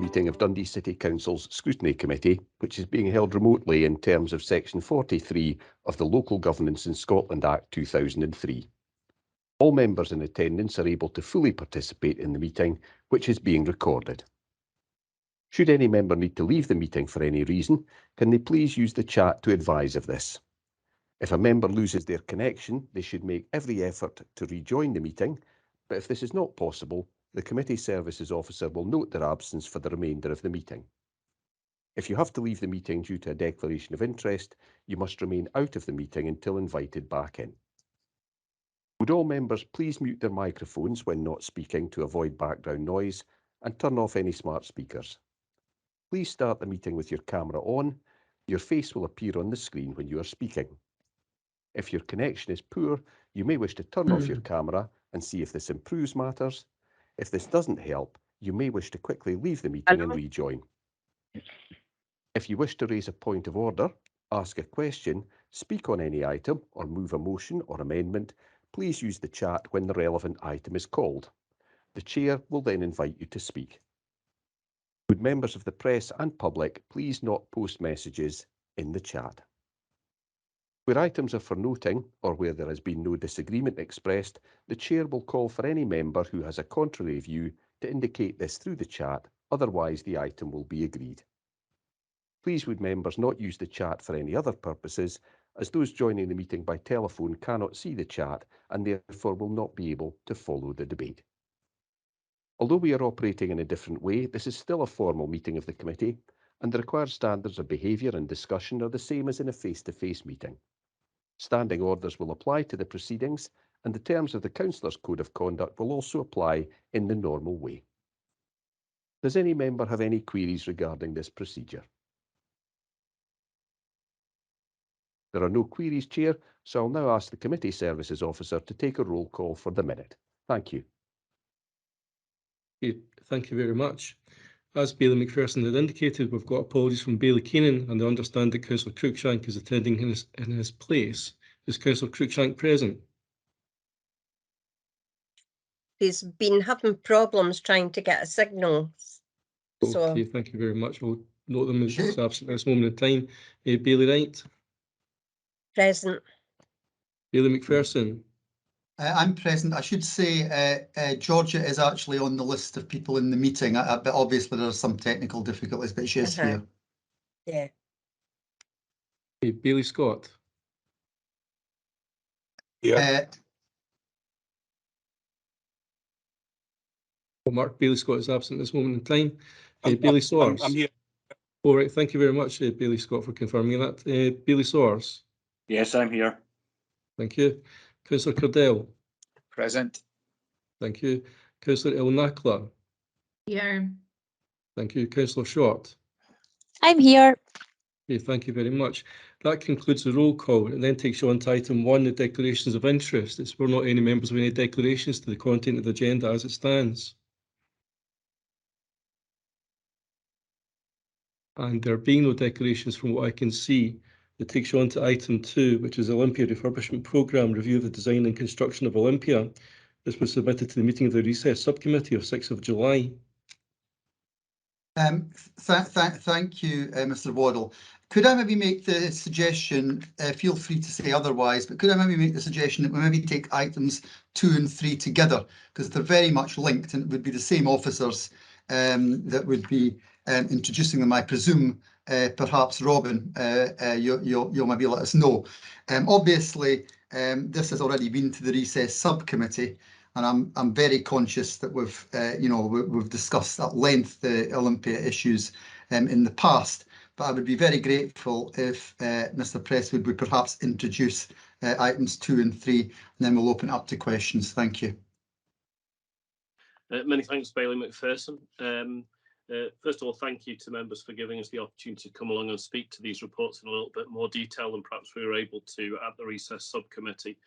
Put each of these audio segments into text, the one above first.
meeting of Dundee City Council's Scrutiny Committee, which is being held remotely in terms of Section 43 of the Local Governance in Scotland Act 2003. All members in attendance are able to fully participate in the meeting, which is being recorded. Should any member need to leave the meeting for any reason, can they please use the chat to advise of this? If a member loses their connection, they should make every effort to rejoin the meeting, but if this is not possible, the Committee Services Officer will note their absence for the remainder of the meeting. If you have to leave the meeting due to a declaration of interest, you must remain out of the meeting until invited back in. Would all members please mute their microphones when not speaking to avoid background noise and turn off any smart speakers. Please start the meeting with your camera on. Your face will appear on the screen when you are speaking. If your connection is poor, you may wish to turn off your camera and see if this improves matters. If this doesn't help, you may wish to quickly leave the meeting and rejoin. If you wish to raise a point of order, ask a question, speak on any item, or move a motion or amendment, please use the chat when the relevant item is called. The Chair will then invite you to speak. Would members of the press and public please not post messages in the chat? Where items are for noting, or where there has been no disagreement expressed, the Chair will call for any member who has a contrary view to indicate this through the chat, otherwise the item will be agreed. Please would members not use the chat for any other purposes, as those joining the meeting by telephone cannot see the chat and therefore will not be able to follow the debate. Although we are operating in a different way, this is still a formal meeting of the committee, and the required standards of behaviour and discussion are the same as in a face-to-face meeting. Standing orders will apply to the proceedings, and the terms of the Councillors' Code of Conduct will also apply in the normal way. Does any member have any queries regarding this procedure? There are no queries, Chair, so I'll now ask the Committee Services Officer to take a roll call for the minute. Thank you. Thank you very much. As Bailey McPherson had indicated, we've got apologies from Bailey Keenan, and I understand that Councillor Cruikshank is attending in his place. Is Councillor Cruikshank present? He's been having problems trying to get a signal. Okay, thank you very much. We'll note them as absent at this moment in time. Bailey Wright? Present. Bailey McPherson? I'm present. I should say Georgia is actually on the list of people in the meeting, but obviously there are some technical difficulties, but she is here. Yeah. Bailey Scott? Yeah. Mark Bailey Scott is absent at this moment in time. Bailey Soares? I'm here. All right, thank you very much, Bailey Scott, for confirming that. Bailey Soares? Yes, I'm here. Thank you. Councillor Cardell? Present. Thank you. Councillor Ilnakla? Here. Thank you. Councillor Short? I'm here. Okay, thank you very much. That concludes the roll call and then takes you on to item 1, the declarations of interest. We're not any members with any declarations to the content of the agenda as it stands. And there being no declarations from what I can see, it takes you on to item 2, which is Olympia Refurbishment Programme, review of the design and construction of Olympia. This was submitted to the meeting of the Recess Subcommittee of 6th of July. Thank you, Mr. Waddle. Could I maybe make the suggestion, feel free to say otherwise, but could I maybe make the suggestion that we maybe take items 2 and 3 together, because they're very much linked and it would be the same officers that would be introducing them, I presume. Perhaps Robin, you'll maybe let us know. Obviously, this has already been to the Recess Subcommittee, and I'm very conscious that we've discussed at length the Olympia issues in the past. But I would be very grateful if Mr. Presswood would perhaps introduce items 2 and 3, and then we'll open up to questions. Thank you. Many thanks, Bailey McPherson. First of all, thank you to members for giving us the opportunity to come along and speak to these reports in a little bit more detail than perhaps we were able to at the Recess Subcommittee.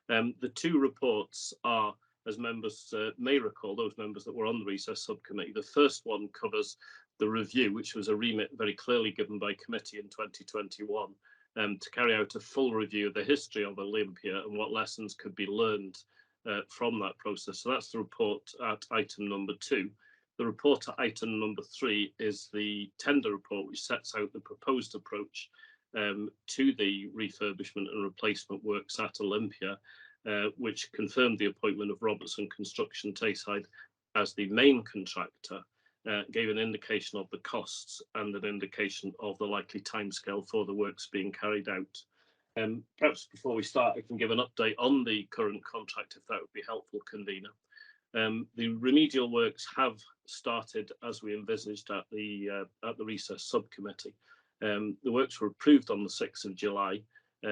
The 2 reports are, as members may recall, those members that were on the Recess Subcommittee. The first one covers the review, which was a remit very clearly given by committee in 2021 to carry out a full review of the history of Olympia and what lessons could be learned from that process. So that's the report at item number 2. The report at item number 3 is the tender report, which sets out the proposed approach to the refurbishment and replacement works at Olympia, which confirmed the appointment of Robertson Construction Tayside as the main contractor, gave an indication of the costs and an indication of the likely timescale for the works being carried out. Perhaps before we start, I can give an update on the current contract, if that would be helpful, convener. The remedial works have started as we envisaged at the recess subcommittee. The works were approved on the 6th of July.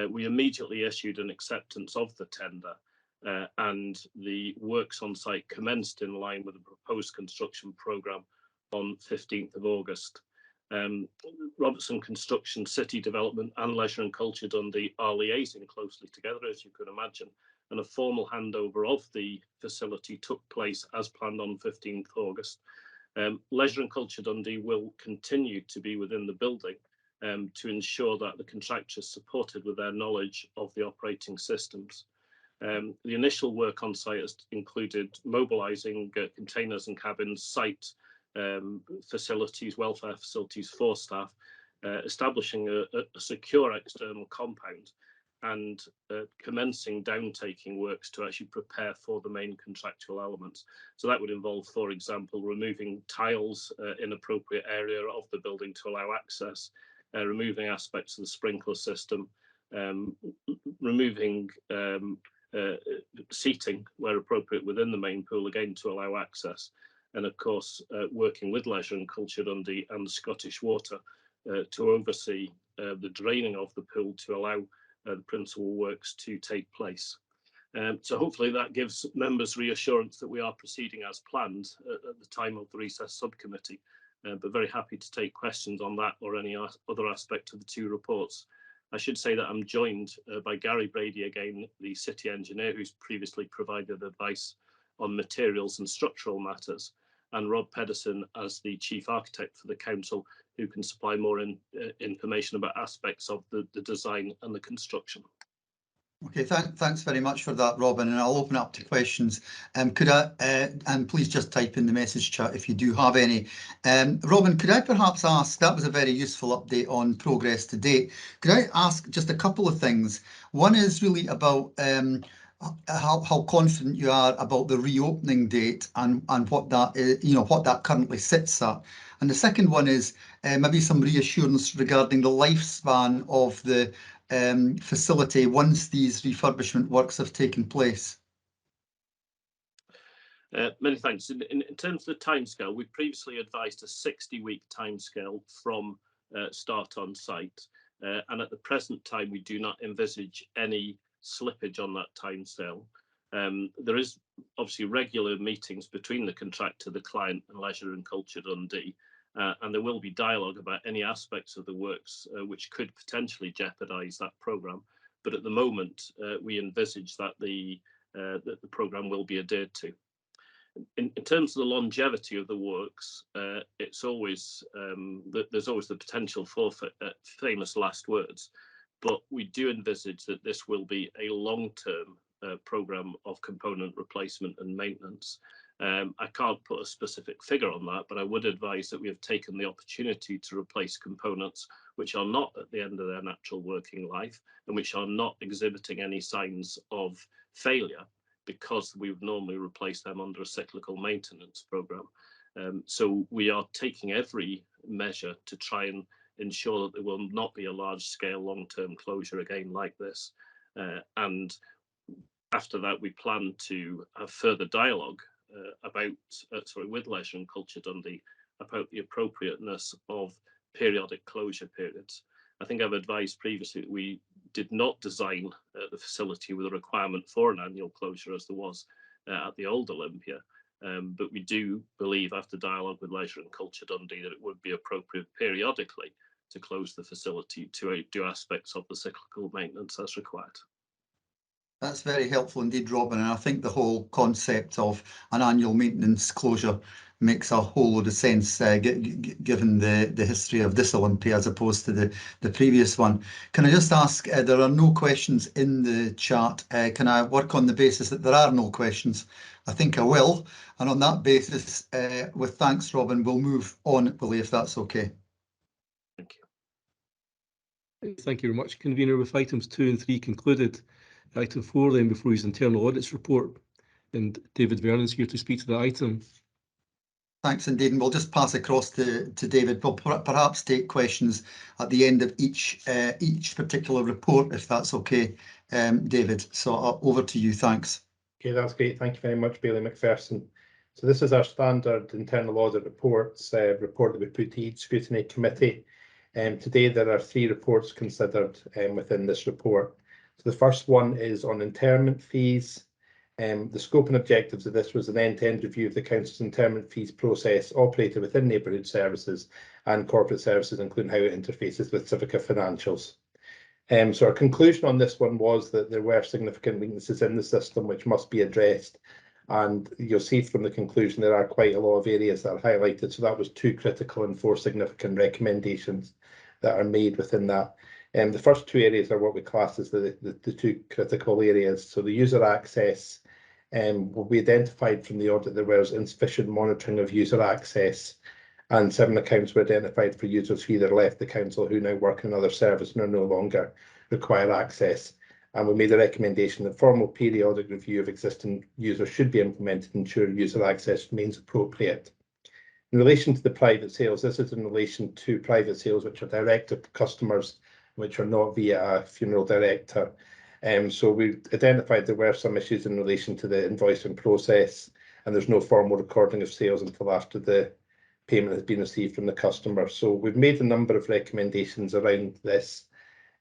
We immediately issued an acceptance of the tender, and the works on site commenced in line with the proposed construction programme on 15th of August. Robertson Construction, City Development and Leisure and Culture Dundee are liaising closely together, as you can imagine, and a formal handover of the facility took place as planned on 15th August. Leisure and Culture Dundee will continue to be within the building to ensure that the contractor is supported with their knowledge of the operating systems. The initial work on site has included mobilising containers and cabins, site facilities, welfare facilities for staff, establishing a secure external compound, and commencing downtaking works to actually prepare for the main contractual elements. So that would involve, for example, removing tiles in appropriate area of the building to allow access, removing aspects of the sprinkler system, removing seating where appropriate within the main pool, again to allow access, and of course working with Leisure and Culture Dundee and Scottish Water to oversee the draining of the pool to allow the principal works to take place. So hopefully that gives members reassurance that we are proceeding as planned at the time of the recess subcommittee, but very happy to take questions on that or any other aspect of the 2 reports. I should say that I'm joined by Gary Brady again, the city engineer, who's previously provided advice on materials and structural matters, and Rob Pedersen as the chief architect for the council, who can supply more information about aspects of the design and the construction. Okay, thanks very much for that, Robin, and I'll open up to questions. Could I, and please just type in the message chat if you do have any. Robin, could I perhaps ask, that was a very useful update on progress to date. Could I ask just a couple of things? One is really about how confident you are about the reopening date and what that is, what that currently sits at. And the second one is maybe some reassurance regarding the lifespan of the facility once these refurbishment works have taken place. Many thanks. In terms of the timescale, we previously advised a 60-week timescale from start on site, and at the present time we do not envisage any slippage on that timescale. There is obviously regular meetings between the contractor, the client and Leisure and Culture Dundee, and there will be dialogue about any aspects of the works which could potentially jeopardise that programme. But at the moment, we envisage that the programme will be adhered to. In terms of the longevity of the works, it's always there's always the potential for famous last words, but we do envisage that this will be a long-term programme of component replacement and maintenance. I can't put a specific figure on that, but I would advise that we have taken the opportunity to replace components which are not at the end of their natural working life and which are not exhibiting any signs of failure, because we would normally replace them under a cyclical maintenance programme. So we are taking every measure to try and ensure that there will not be a large-scale long-term closure again like this. And after that, we plan to have further dialogue with Leisure and Culture Dundee about the appropriateness of periodic closure periods. I think I've advised previously that we did not design the facility with a requirement for an annual closure as there was at the old Olympia, but we do believe, after dialogue with Leisure and Culture Dundee, that it would be appropriate periodically to close the facility to do aspects of the cyclical maintenance as required. That's very helpful indeed, Robin, and I think the whole concept of an annual maintenance closure makes a whole load of sense given the history of this Olympia as opposed to the previous one. Can I just ask, there are no questions in the chat. Can I work on the basis that there are no questions I think I will. And on that basis, with thanks, Robin, we'll move on, Willie, if that's okay. Thank you. Thank you very much, Convener. With items 2 and 3 concluded, item 4 then before his internal audits report. And David Vernon's here to speak to the item. Thanks indeed, and we'll just pass across to David. We'll perhaps take questions at the end of each particular report, if that's okay, David. So over to you, thanks. Okay, that's great. Thank you very much, Bailey McPherson. So this is our standard internal audit reports, report that we put to each Scrutiny Committee. Today there are 3 reports considered within this report. So the first one is on interment fees. The scope and objectives of this was an end-to-end review of the Council's interment fees process operated within neighbourhood services and corporate services, including how it interfaces with Civica financials. So our conclusion on this one was that there were significant weaknesses in the system which must be addressed. And you'll see from the conclusion there are quite a lot of areas that are highlighted. So that was 2 critical and 4 significant recommendations that are made within that. The first 2 areas are what we class as the 2 critical areas. So the user access will be identified from the audit. There was insufficient monitoring of user access, and 7 accounts were identified for users who either left the council, who now work in another service and are no longer require access. And we made a recommendation that formal periodic review of existing users should be implemented to ensure user access remains appropriate. In relation to the private sales, this is in relation to private sales which are direct to customers, which are not via a funeral director. So we identified there were some issues in relation to the invoicing process, and there's no formal recording of sales until after the payment has been received from the customer. So we've made a number of recommendations around this,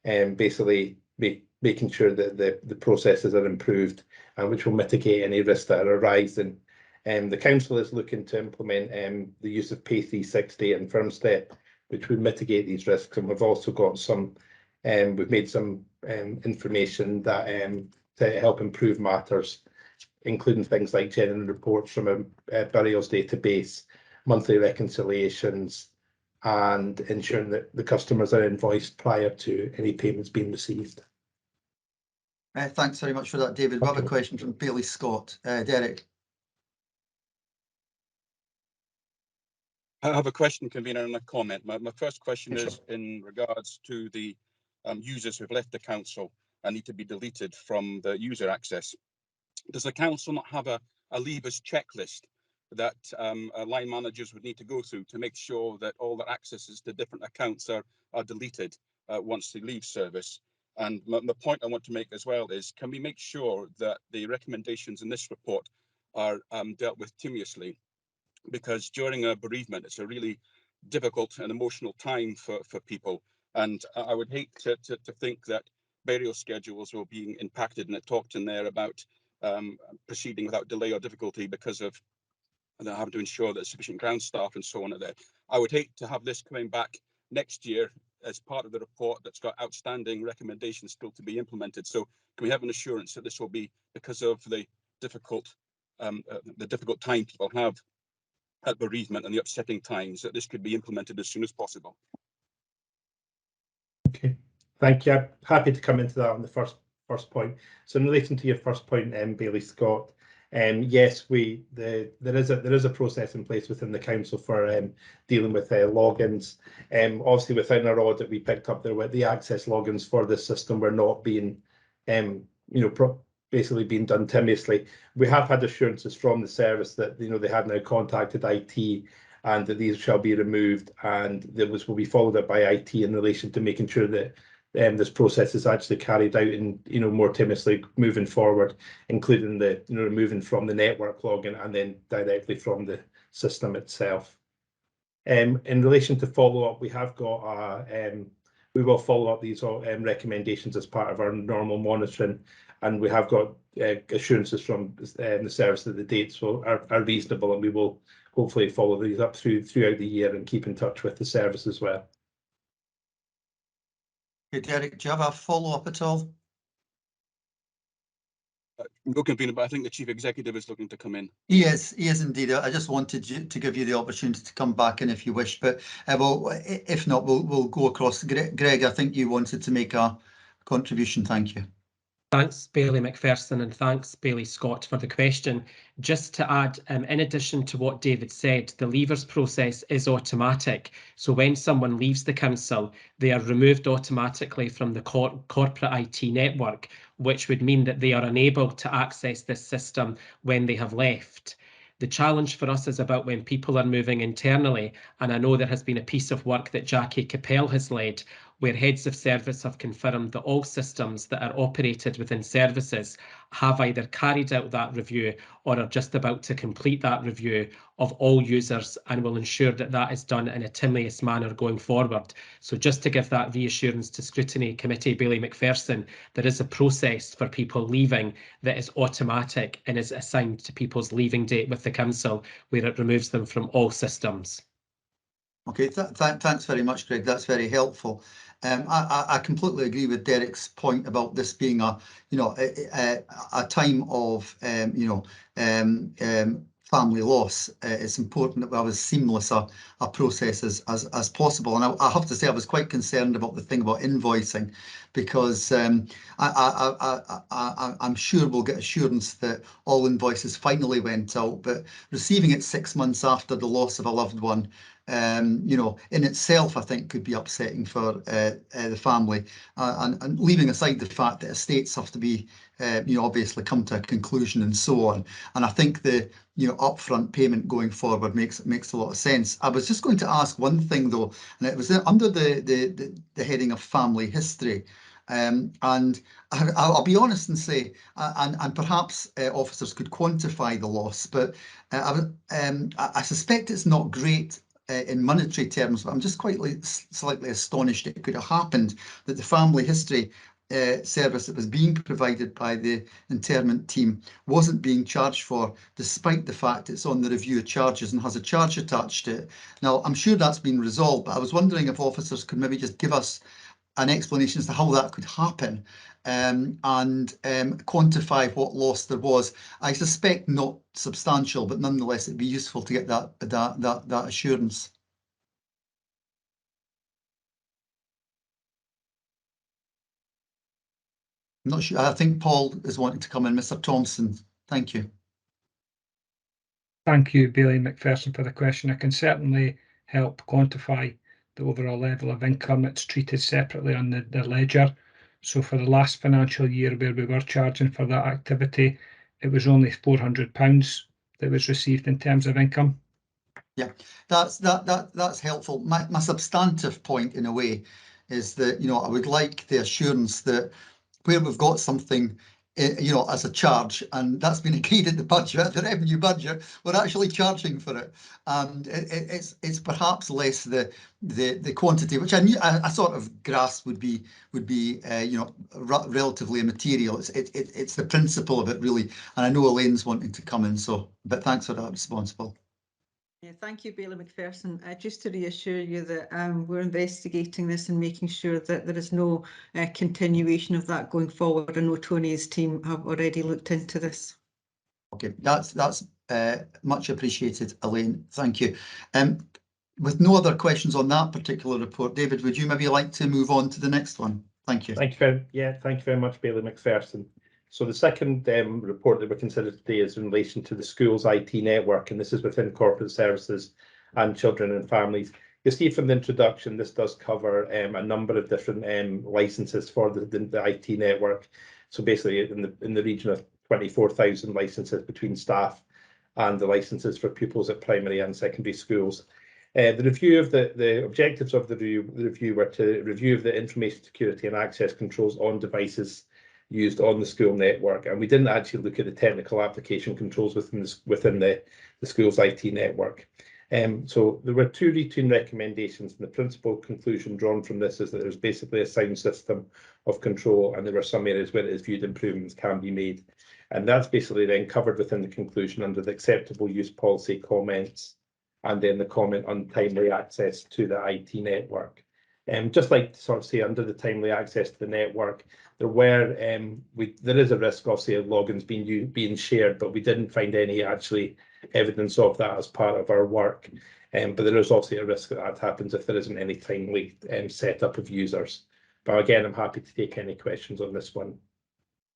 basically making sure that the processes are improved, and which will mitigate any risks that are arising. The council is looking to implement the use of Pay 360 and FirmStep, which would mitigate these risks. And we've also got some, we've made some information that to help improve matters, including things like generating reports from a burials database, monthly reconciliations, and ensuring that the customers are invoiced prior to any payments being received. Thanks very much for that, David. We have a question from Bailey Scott. Derek. I have a question, Convener, and a comment. My first question is in regards to the users who've left the council and need to be deleted from the user access. Does the council not have a leavers checklist that line managers would need to go through to make sure that all their accesses to different accounts are deleted once they leave service? And the point I want to make as well is, can we make sure that the recommendations in this report are dealt with timely? Because during a bereavement, it's a really difficult and emotional time for people. And I would hate to think that burial schedules were being impacted, and it talked in there about proceeding without delay or difficulty because of having to ensure that sufficient ground staff and so on are there. I would hate to have this coming back next year as part of the report that's got outstanding recommendations still to be implemented. So can we have an assurance that this will be, because of the difficult time people have at bereavement and the upsetting times, that this could be implemented as soon as possible? Okay, thank you. I'm happy to come into that on the first point. So in relation to your first point, Bailey Scott, yes, there is a process in place within the council for dealing with logins. Obviously, within our audit, we picked up there were the access logins for this system were not being, basically being done timely. We have had assurances from the service that they have now contacted IT and that these shall be removed, and there will be followed up by IT in relation to making sure that this process is actually carried out in more timely moving forward, including the removing from the network login and then directly from the system itself. In relation to follow up, we have got we will follow up these recommendations as part of our normal monitoring, and we have got assurances from the service that the dates are reasonable, and we will hopefully follow these up throughout the year and keep in touch with the service as well. Okay, Derek, do you have a follow-up at all? No, Convener, but I think the Chief Executive is looking to come in. He is indeed. I just wanted to give you the opportunity to come back in if you wish, but well, if not, we'll go across. Greg, I think you wanted to make a contribution. Thank you. Thanks, Bailey McPherson, and thanks, Bailey Scott, for the question. Just to add, in addition to what David said, the leavers process is automatic. So when someone leaves the council, they are removed automatically from the corporate IT network, which would mean that they are unable to access this system when they have left. The challenge for us is about when people are moving internally, and I know there has been a piece of work that Jackie Capel has led, where heads of service have confirmed that all systems that are operated within services have either carried out that review or are just about to complete that review of all users, and will ensure that that is done in a timeliest manner going forward. So just to give that reassurance to Scrutiny Committee, Bailey McPherson, there is a process for people leaving that is automatic and is assigned to people's leaving date with the council, where it removes them from all systems. Okay, thanks very much, Greg. That's very helpful. I completely agree with Derek's point about this being a time of family loss. It's important that we have as seamless a process as possible. And I have to say I was quite concerned about the thing about invoicing, because I'm sure we'll get assurance that all invoices finally went out, but receiving it 6 months after the loss of a loved one, in itself, I think, could be upsetting for the family, and leaving aside the fact that estates have to be, obviously come to a conclusion and so on. And I think the upfront payment going forward makes a lot of sense. I was just going to ask one thing though, and it was under the heading of family history. And I'll be honest and say, and perhaps officers could quantify the loss, but I suspect it's not great in monetary terms, but I'm just quite slightly astonished it could have happened that the family history service that was being provided by the interment team wasn't being charged for, despite the fact it's on the review of charges and has a charge attached to it. Now, I'm sure that's been resolved, but I was wondering if officers could maybe just give us an explanation as to how that could happen, and quantify what loss there was. I suspect not substantial, but nonetheless it'd be useful to get that assurance. I'm not sure. I think Paul is wanting to come in. Mr. Thompson, thank you. Thank you, Bailey McPherson, for the question. I can certainly help quantify the overall level of income. It's treated separately on the ledger. So for the last financial year where we were charging for that activity, it was only £400 that was received in terms of income. Yeah, that's helpful. My substantive point, in a way, is that I would like the assurance that where we've got something as a charge, and that's been agreed at the budget, the revenue budget, we're actually charging for it. It's perhaps less the quantity, which I sort of grasped would be relatively immaterial. It's the principle of it, really. And I know Elaine's wanting to come in, but thanks for that response, Paul. Yeah, thank you, Bailey McPherson. Just to reassure you that we're investigating this and making sure that there is no continuation of that going forward. I know Tony's team have already looked into this. Okay, that's much appreciated, Elaine. Thank you. With no other questions on that particular report, David, would you maybe like to move on to the next one? Thank you. Thank you very much, Bailey McPherson. So the second report that we're considering today is in relation to the school's IT network, and this is within corporate services and children and families. You'll see from the introduction, this does cover a number of different licenses for the IT network. So basically in the region of 24,000 licenses between staff and the licenses for pupils at primary and secondary schools. The review of the objectives of the review were to review the information security and access controls on devices used on the school network, and we didn't actually look at the technical application controls within the school's IT network. So there were two routine recommendations, and the principal conclusion drawn from this is that there's basically a sound system of control, and there were some areas where it is viewed improvements can be made. And that's basically then covered within the conclusion under the acceptable use policy comments, and then the comment on timely access to the IT network. Just like to sort of say, under the timely access to the network, there is a risk, obviously, of logins being shared, but we didn't find any actually evidence of that as part of our work. But there is obviously a risk that happens if there isn't any timely setup of users. But again, I'm happy to take any questions on this one.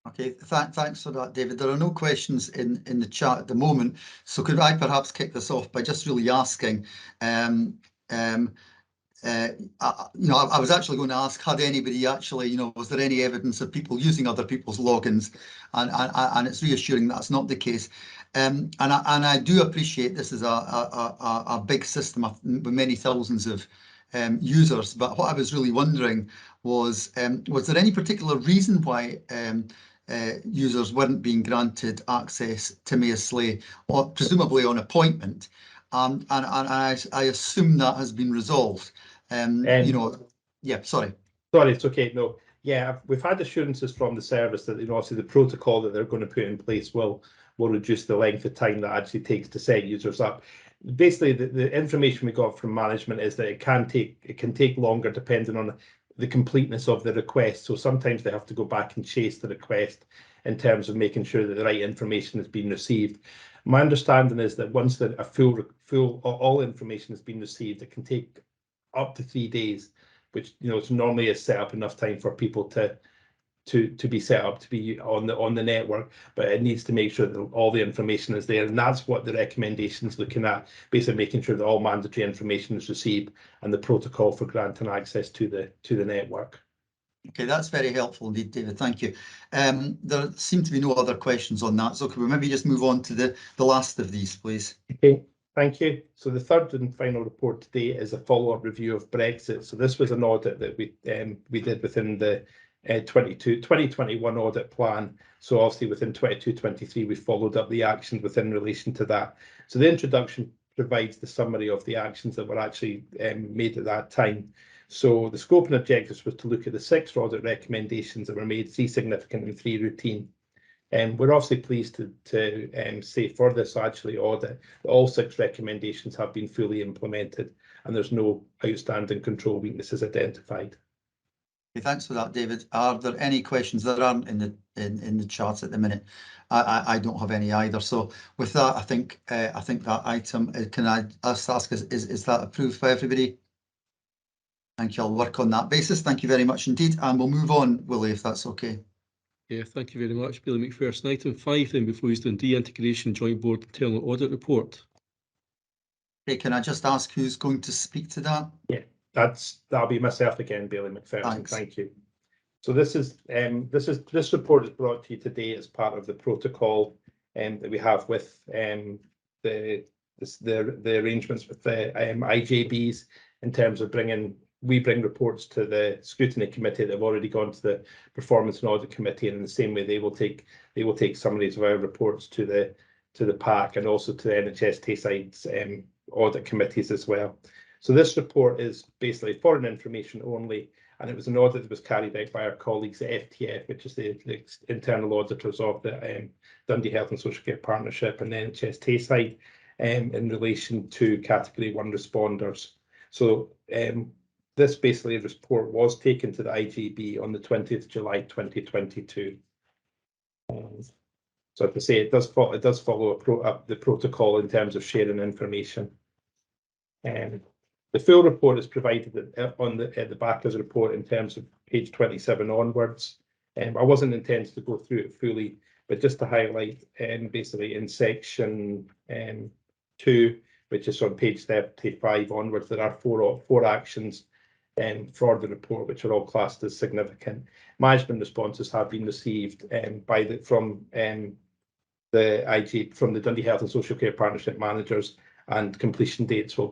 Okay, thanks for that, David. There are no questions in the chat at the moment, so could I perhaps kick this off by just really asking, I was actually going to ask, had anybody actually, was there any evidence of people using other people's logins? And it's reassuring that's not the case. And I do appreciate this is a big system with many thousands of users. But what I was really wondering was there any particular reason why users weren't being granted access to Mayorslay, or presumably on appointment? And I assume that has been resolved. Yeah, sorry. Sorry, it's okay. No, yeah, we've had assurances from the service that obviously the protocol that they're going to put in place will reduce the length of time that actually takes to set users up. Basically, the information we got from management is that it can take longer depending on the completeness of the request. So sometimes they have to go back and chase the request in terms of making sure that the right information has been received. My understanding is that once all information has been received, it can take up to 3 days, which it's normally is set up enough time for people to be set up to be on the network, but it needs to make sure that all the information is there, and that's what the recommendation is looking at, basically making sure that all mandatory information is received and the protocol for granting access to the network. Okay, that's very helpful indeed, David. Thank you. There seem to be no other questions on that, so can we maybe just move on to the last of these, please? Okay, thank you. So the third and final report today is a follow-up review of Brexit. So this was an audit that we did within the 2021 audit plan. So obviously within 22-23 we followed up the actions within relation to that. So the introduction provides the summary of the actions that were actually made at that time. So the scope and objectives was to look at the 6 audit recommendations that were made, 3 significant and 3 routine. We're obviously pleased to say for this actually audit that all 6 recommendations have been fully implemented and there's no outstanding control weaknesses identified. Okay, thanks for that, David. Are there any questions that aren't in the charts at the minute? I don't have any either. So with that, I think that item, can I ask is that approved by everybody? Thank you. I'll work on that basis. Thank you very much indeed. And we'll move on, Willie, if that's okay. Yeah, thank you very much, Billy McPherson. Item 5 then before the Dundee Integration Joint Board Internal Audit Report. Okay, can I just ask who's going to speak to that? Yeah, that'll be myself again, Billy McPherson. Thanks. Thank you. So this report is brought to you today as part of the protocol that we have with the arrangements with the IJBs in terms of we bring reports to the Scrutiny Committee that have already gone to the Performance and Audit Committee, and in the same way they will take summaries of our reports to the PAC and also to the NHS Tayside's audit committees as well. So this report is basically foreign information only, and it was an audit that was carried out by our colleagues at FTF, which is the internal auditors of the Dundee Health and Social Care Partnership and the NHS Tayside in relation to Category 1 responders. So this basically report was taken to the IJB on the 20th of July 2022. So to say, it does follow the protocol in terms of sharing information. The full report is provided at the back of the report in terms of page 27 onwards. I wasn't intended to go through it fully, but just to highlight basically in section 2, which is on page 35 onwards, there are four actions for the report, which are all classed as significant. Management responses have been received from the Dundee Health and Social Care Partnership managers, and completion dates will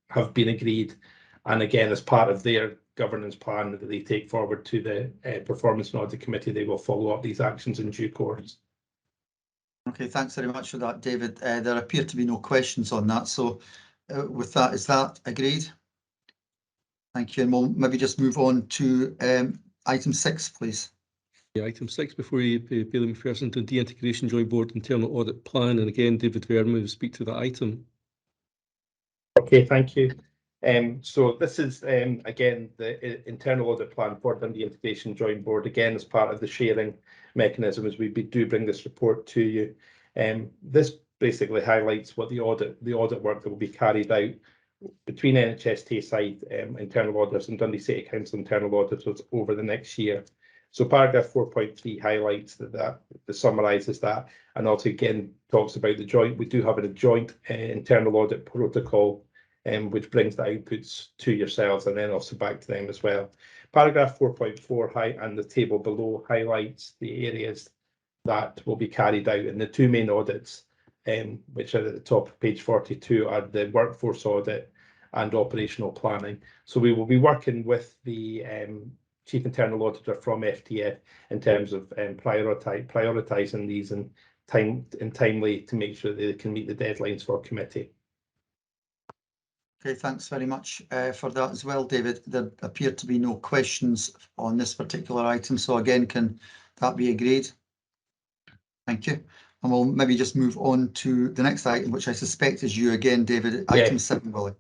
have been agreed. And again, as part of their governance plan that they take forward to the Performance and Audit Committee, they will follow up these actions in due course. Okay, thanks very much for that, David. There appear to be no questions on that. So with that, is that agreed? Thank you. And we'll maybe just move on to item 6, please. Yeah, item 6 before you, Billy McPherson, Dundee Integration Joint Board Internal Audit Plan. And again, David Verma will speak to that item. Okay, thank you. So this is, again, the internal audit plan for Dundee Integration Joint Board, again, as part of the sharing mechanism as we do bring this report to you. This basically highlights what the audit work that will be carried out between NHS Tayside internal auditors and Dundee City Council internal auditors over the next year. So paragraph 4.3 highlights that summarises that, and also again talks about the joint. We do have a joint internal audit protocol, which brings the outputs to yourselves and then also back to them as well. Paragraph 4.4 and the table below highlights the areas that will be carried out in the two main audits, which are at the top of page 42, are the workforce audit and operational planning. So we will be working with the Chief Internal Auditor from FTF in terms of prioritising these and timely to make sure that they can meet the deadlines for committee. Okay, thanks very much for that as well, David. There appear to be no questions on this particular item, so again, can that be agreed? Thank you. And we'll maybe just move on to the next item, which I suspect is you again, David. Item 7, Willie.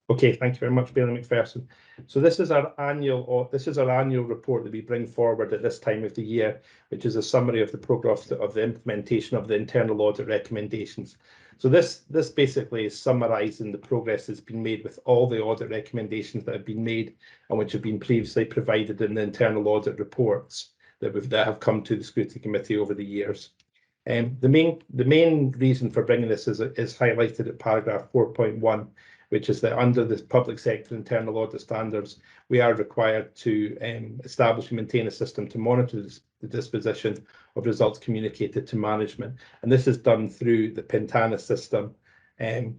Okay, thank you very much, Bailey McPherson. So this is our annual report that we bring forward at this time of the year, which is a summary of the progress of the implementation of the internal audit recommendations. So this basically is summarising the progress that's been made with all the audit recommendations that have been made and which have been previously provided in the internal audit reports that have come to the Scrutiny Committee over the years. The main reason for bringing this is highlighted at paragraph 4.1, which is that under the public sector internal audit standards, we are required to establish and maintain a system to monitor the disposition of results communicated to management. And this is done through the Pentana system,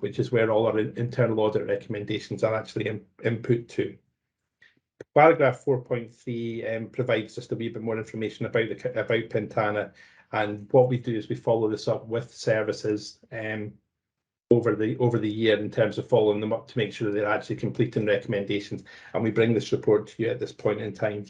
which is where all our internal audit recommendations are actually input to. Paragraph 4.3 provides just a wee bit more information about Pentana, and what we do is we follow this up with services over the year in terms of following them up to make sure they're actually completing recommendations, and we bring this report to you at this point in time.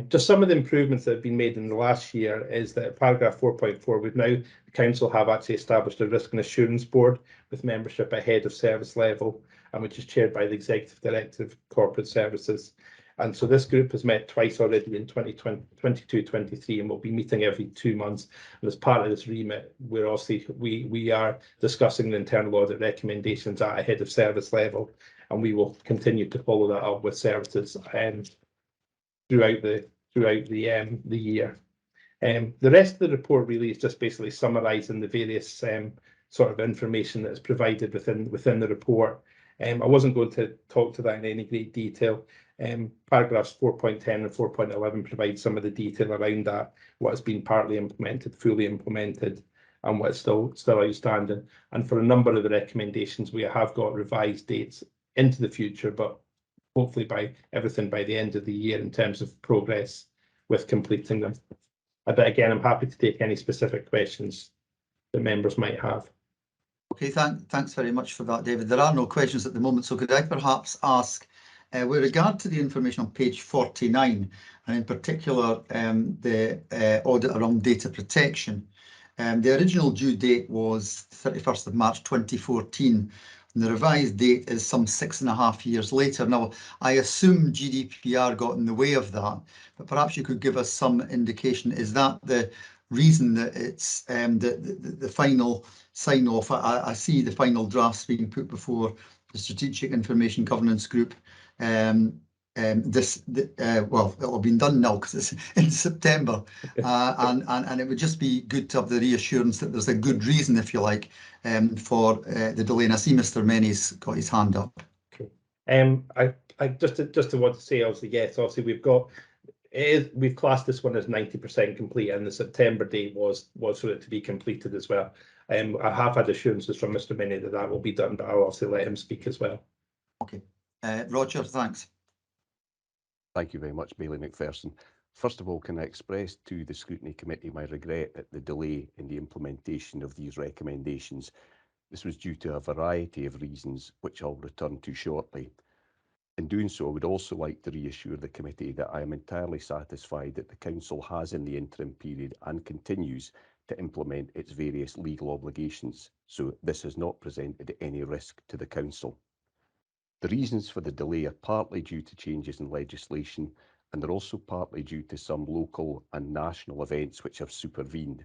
Just some of the improvements that have been made in the last year is that paragraph 4.4, we've now, the council have actually established a risk and assurance board with membership at head of service level, and which is chaired by the Executive Director of Corporate Services. And so this group has met twice already in 2022-23 and will be meeting every 2 months. And as part of this remit, we are discussing the internal audit recommendations at a head of service level, and we will continue to follow that up with services throughout the year. The rest of the report really is just basically summarising the various sort of information that is provided within the report. I wasn't going to talk to that in any great detail. Paragraphs 4.10 and 4.11 provide some of the detail around that, what has been partly implemented, fully implemented, and what's still outstanding. And for a number of the recommendations, we have got revised dates into the future, but hopefully by the end of the year in terms of progress with completing them. But again, I'm happy to take any specific questions that members might have. Okay, thanks very much for that, David. There are no questions at the moment, so could I perhaps ask, with regard to the information on page 49, and in particular the audit around data protection, the original due date was 31st of March 2014, and the revised date is some 6.5 years later. Now, I assume GDPR got in the way of that, but perhaps you could give us some indication. Is that the reason that it's the final sign-off? I see the final drafts being put before the Strategic Information Governance Group. Well, it'll have been done now because it's in September, and it would just be good to have the reassurance that there's a good reason, if you like, for the delay. And I see Mr. Menny's got his hand up. Okay. I just want to say, obviously, yes, obviously we've classed this one as 90% complete, and the September date was for it to be completed as well. I have had assurances from Mr. Menny that will be done, but I'll obviously let him speak as well. Okay, Roger, thanks. Thank you very much, Bailey McPherson. First of all, can I express to the Scrutiny Committee my regret at the delay in the implementation of these recommendations. This was due to a variety of reasons, which I'll return to shortly. In doing so, I would also like to reassure the committee that I am entirely satisfied that the Council has in the interim period and continues to implement its various legal obligations, so this has not presented any risk to the Council. The reasons for the delay are partly due to changes in legislation, and they're also partly due to some local and national events which have supervened.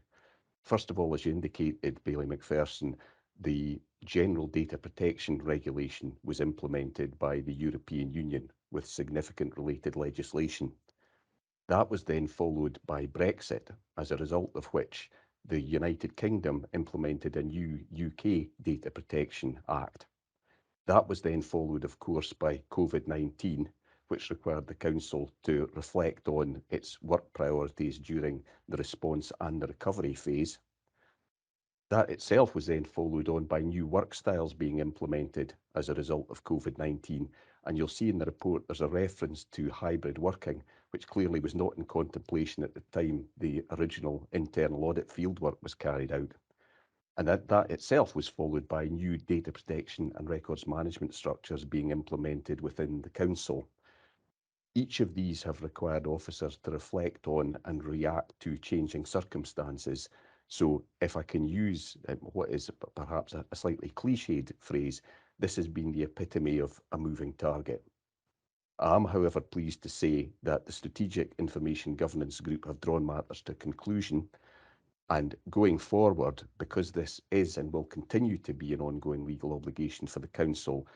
First of all, as you indicated, Bailey McPherson, the General Data Protection Regulation was implemented by the European Union with significant related legislation. That was then followed by Brexit, as a result of which the United Kingdom implemented a new UK Data Protection Act. That was then followed, of course, by COVID-19, which required the Council to reflect on its work priorities during the response and the recovery phase. That itself was then followed on by new work styles being implemented as a result of COVID-19. And you'll see in the report there's a reference to hybrid working, which clearly was not in contemplation at the time the original internal audit fieldwork was carried out. And that itself was followed by new data protection and records management structures being implemented within the Council. Each of these have required officers to reflect on and react to changing circumstances. So if I can use what is perhaps a slightly cliched phrase, this has been the epitome of a moving target. I am, however, pleased to say that the Strategic Information Governance Group have drawn matters to conclusion. And going forward, because this is and will continue to be an ongoing legal obligation for the Council,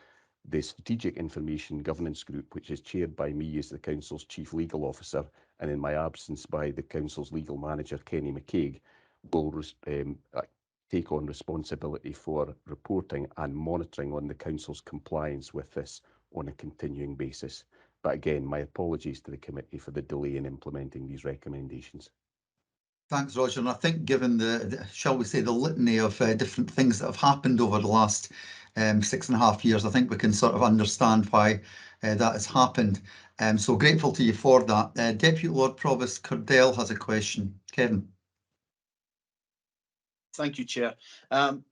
the Strategic Information Governance Group, which is chaired by me as the Council's Chief Legal Officer, and in my absence by the Council's Legal Manager, Kenny McCaig, will take on responsibility for reporting and monitoring on the Council's compliance with this on a continuing basis. But again, my apologies to the committee for the delay in implementing these recommendations. Thanks, Roger. And I think given shall we say, the litany of different things that have happened over the last 6.5 years, I think we can sort of understand why that has happened. So grateful to you for that. Deputy Lord Provost Curdell has a question. Kevin. Thank you, Chair.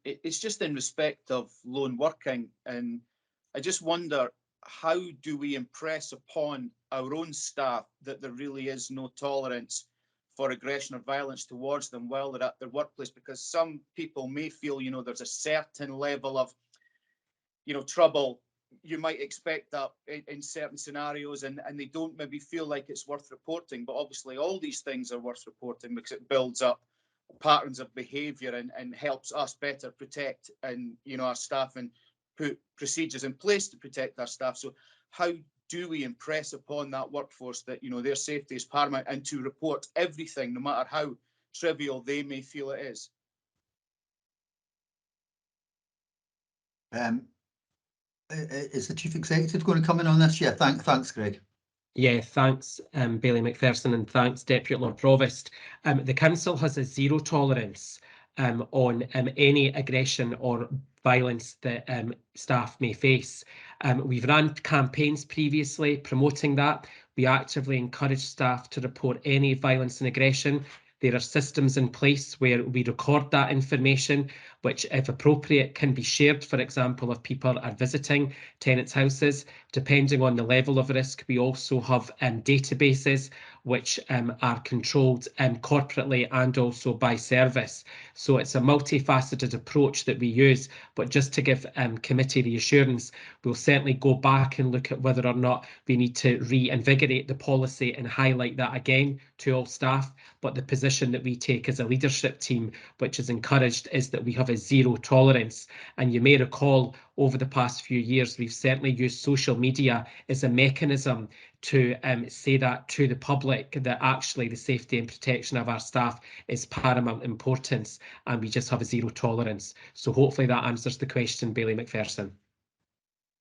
It's just in respect of lone working, and I just wonder, how do we impress upon our own staff that there really is no tolerance for aggression or violence towards them while they're at their workplace? Because some people may feel, there's a certain level of, trouble you might expect that in certain scenarios, and they don't maybe feel like it's worth reporting. But obviously all these things are worth reporting because it builds up patterns of behaviour and helps us better protect our staff and put procedures in place to protect our staff. So how do we impress upon that workforce that their safety is paramount and to report everything, no matter how trivial they may feel it is? Is the Chief Executive going to come in on this? Yeah, thanks, Greg. Yeah, thanks, Bailey McPherson, and thanks, Deputy Lord Provost. The Council has a zero tolerance on any aggression or violence that staff may face. We've run campaigns previously promoting that. We actively encourage staff to report any violence and aggression. There are systems in place where we record that information, which, if appropriate, can be shared, for example, if people are visiting tenants' houses. Depending on the level of risk, we also have databases which are controlled corporately and also by service. So it's a multifaceted approach that we use. But just to give committee reassurance, we'll certainly go back and look at whether or not we need to reinvigorate the policy and highlight that again to all staff. But the position that we take as a leadership team, which is encouraged, is that we have a zero tolerance. And you may recall over the past few years, we've certainly used social media as a mechanism to say that to the public, that actually the safety and protection of our staff is paramount importance, and we just have a zero tolerance. So hopefully that answers the question, Bailey McPherson.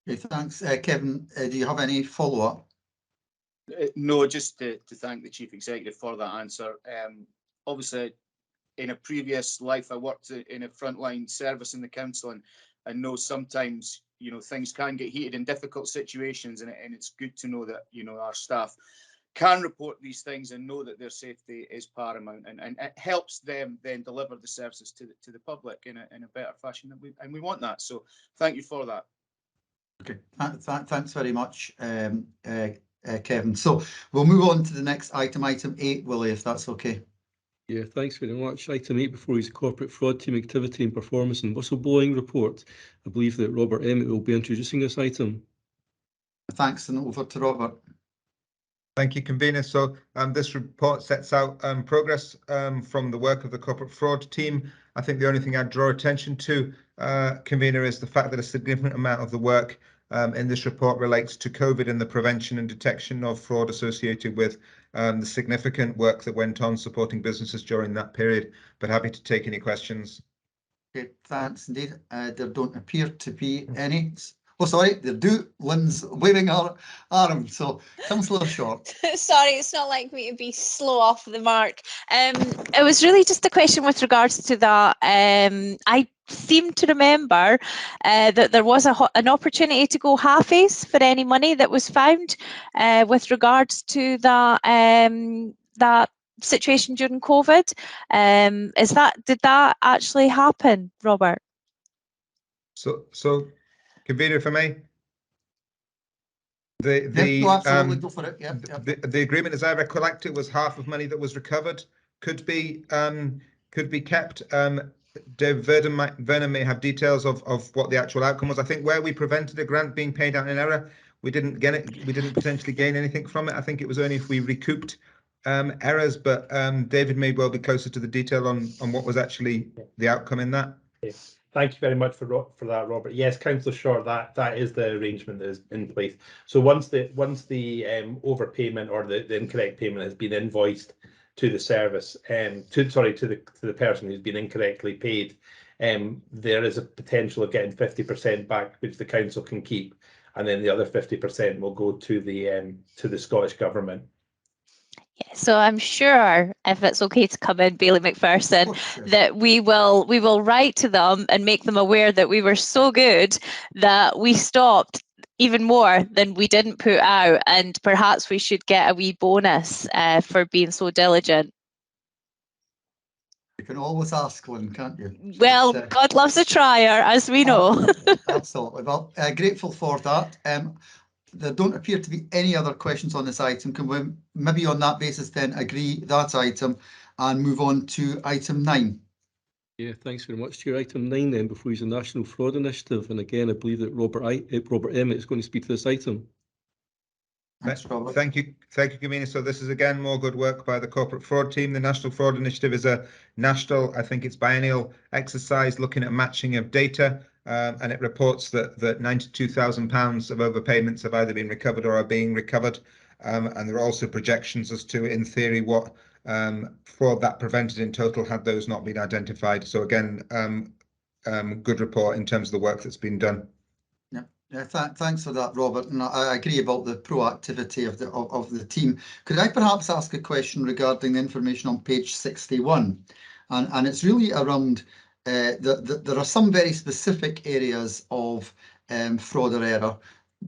Okay, thanks. Kevin, do you have any follow-up? No, just to thank the Chief Executive for that answer. Obviously, in a previous life, I worked in a frontline service in the council, and I know sometimes things can get heated in difficult situations, and it's good to know that our staff can report these things and know that their safety is paramount, and it helps them then deliver the services to the public in a better fashion, and we want that. So thank you for that. Okay, thanks very much, Kevin. So we'll move on to the next item 8, Willie, if that's okay. Yeah, thanks very much. Item 8 before his corporate fraud team activity and performance and whistleblowing report. I believe that Robert Emmett will be introducing this item. Thanks, and over to Robert. Thank you, Convener. So this report sets out progress from the work of the corporate fraud team. I think the only thing I'd draw attention to, Convener, is the fact that a significant amount of the work in this report relates to COVID and the prevention and detection of fraud associated with the significant work that went on supporting businesses during that period, but happy to take any questions. Okay, thanks indeed. There don't appear to be any. Oh, sorry, there do. Lynn's waving her arm. So, Councillor Short. Sorry, it's not like me to be slow off the mark. It was really just a question with regards to that. I seem to remember that there was an opportunity to go half-ace for any money that was found with regards to that that situation during COVID. Did that actually happen, Robert? So, convener, if I may. Absolutely, go for it. Yeah, the agreement, as I recollect it, was half of money that was recovered could be kept. Dave Vernon may have details of what the actual outcome was. I think where we prevented a grant being paid out in error, we didn't get it. We didn't potentially gain anything from it. I think it was only if we recouped errors. But David may well be closer to the detail on what was actually the outcome in that. Thank you very much for that, Robert. Yes, Councillor Short, that is the arrangement that is in place. So once the overpayment or the incorrect payment has been invoiced to the service, to the person who's been incorrectly paid, there is a potential of getting 50% back, which the council can keep, and then the other 50% will go to the Scottish Government. So I'm sure, if it's okay to come in, Bailey McPherson, that we will write to them and make them aware that we were so good that we stopped even more than we didn't put out, and perhaps we should get a wee bonus for being so diligent. You can always ask one, can't you? Well, God loves a trier, as we know. Absolutely. Well, grateful for that. There don't appear to be any other questions on this item. Can we maybe on that basis then agree that item and move on to item 9? Yeah, thanks very much. To item 9 then, before we use the National Fraud Initiative. And again, I believe that Robert Emmett is going to speak to this item. Thanks, Robert. Thank you, Convener. So this is again more good work by the corporate fraud team. The National Fraud Initiative is a national, I think it's biennial exercise looking at matching of data, and it reports that £92,000 of overpayments have either been recovered or are being recovered, and there are also projections as to, in theory, what fraud that prevented in total had those not been identified. So again, good report in terms of the work that's been done. Yeah, thanks for that, Robert. And I agree about the proactivity of the team. Could I perhaps ask a question regarding the information on page 61? And it's really around there are some very specific areas of fraud or error.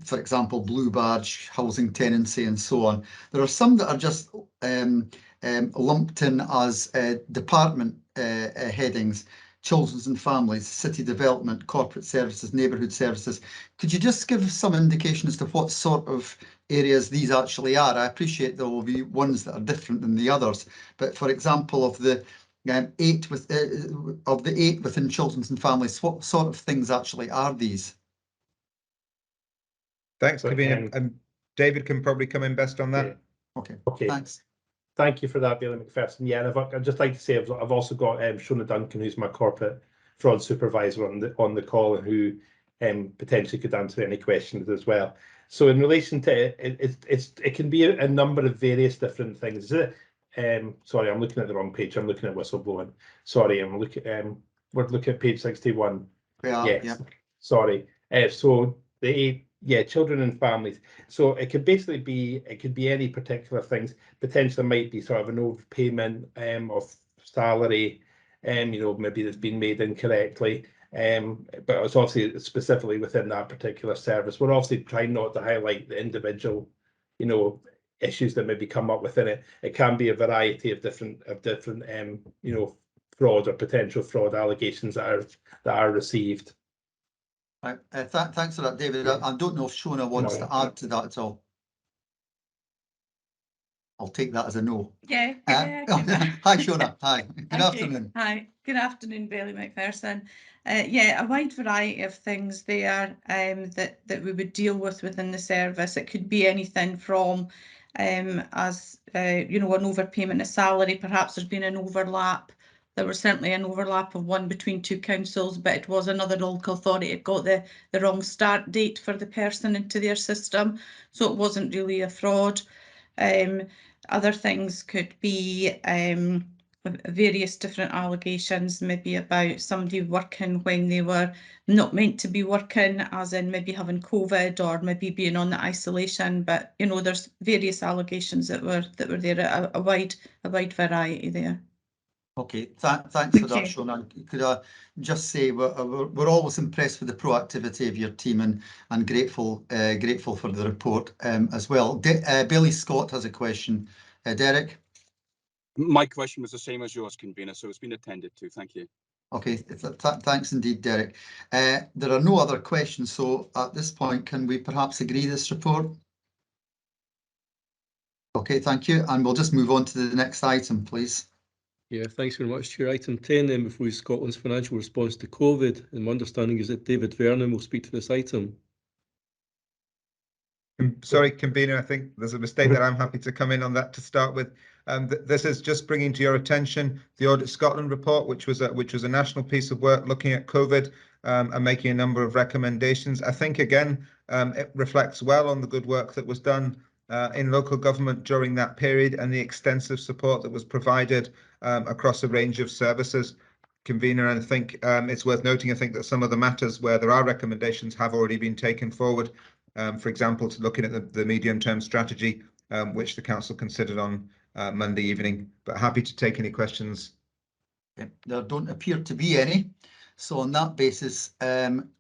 For example, blue badge, housing tenancy, and so on. There are some that are just lumped in as department headings. Children's and families, city development, corporate services, neighbourhood services. Could you just give some indication as to what sort of areas these actually are? I appreciate there will be ones that are different than the others, but for example, of the 8 within children's and families, what sort of things actually are these? Thanks, Convener. David can probably come in best on that. Yeah. Okay. Thanks. Thank you for that, Bailey McPherson. Yeah, and I'd just like to say I've also got Shona Duncan, who's my corporate fraud supervisor on the call, and who potentially could answer any questions as well. So in relation to it can be a number of various different things. Sorry, I'm looking at the wrong page. I'm looking at whistleblowing. Sorry, we're looking at page 61. Yes. Yeah. Sorry. So the children and families. So it could basically be, any particular things. Potentially might be sort of an overpayment of salary, maybe that's been made incorrectly. But it's obviously specifically within that particular service. We're obviously trying not to highlight the individual, issues that maybe come up within it. It can be a variety of different fraud or potential fraud allegations that are received. Right. Thanks for that, David. I don't know if Shona wants to add to that at all. I'll take that as a no. Yeah. Hi, Shona. Hi. Good afternoon. Hi. Good afternoon, Bailey McPherson. Yeah, a wide variety of things there that we would deal with within the service. It could be anything from an overpayment of salary. Perhaps there's been an overlap. There was certainly an overlap of one between two councils, but it was another local authority. It got the wrong start date for the person into their system, so it wasn't really a fraud. Other things could be various different allegations, maybe about somebody working when they were not meant to be working, as in maybe having COVID or maybe being on the isolation. But you know, there's various allegations that were there, a wide variety there. Okay, thanks for that, Shona. Could I just say we're always impressed with the proactivity of your team and grateful for the report as well. Billy Scott has a question. Derek? My question was the same as yours, Convener, so it's been attended to. Thank you. Okay, thanks indeed, Derek. There are no other questions, so at this point, can we perhaps agree this report? Okay, thank you, and we'll just move on to the next item, please. Yeah, thanks very much, Chair. Item 10 then before Scotland's financial response to COVID, and my understanding is that David Vernon will speak to this item. Sorry, Convener, I think there's a mistake that I'm happy to come in on that to start with. This is just bringing to your attention the Audit Scotland report, which was a national piece of work looking at COVID and making a number of recommendations. I think, again, it reflects well on the good work that was done in local government during that period and the extensive support that was provided across a range of services. Convener, and I think it's worth noting, I think that some of the matters where there are recommendations have already been taken forward. For example, to looking at the medium-term strategy, which the council considered on Monday evening, but happy to take any questions. There don't appear to be any. So on that basis,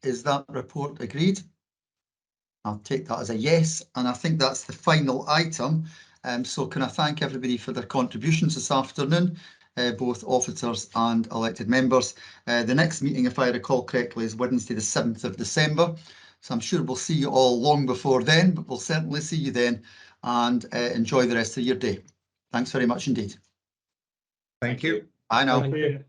is that report agreed? I'll take that as a yes, and I think that's the final item. So can I thank everybody for their contributions this afternoon, both officers and elected members. The next meeting, if I recall correctly, is Wednesday the 7th of December. So I'm sure we'll see you all long before then, but we'll certainly see you then, and enjoy the rest of your day. Thanks very much indeed. Thank you. Bye now. Thank you.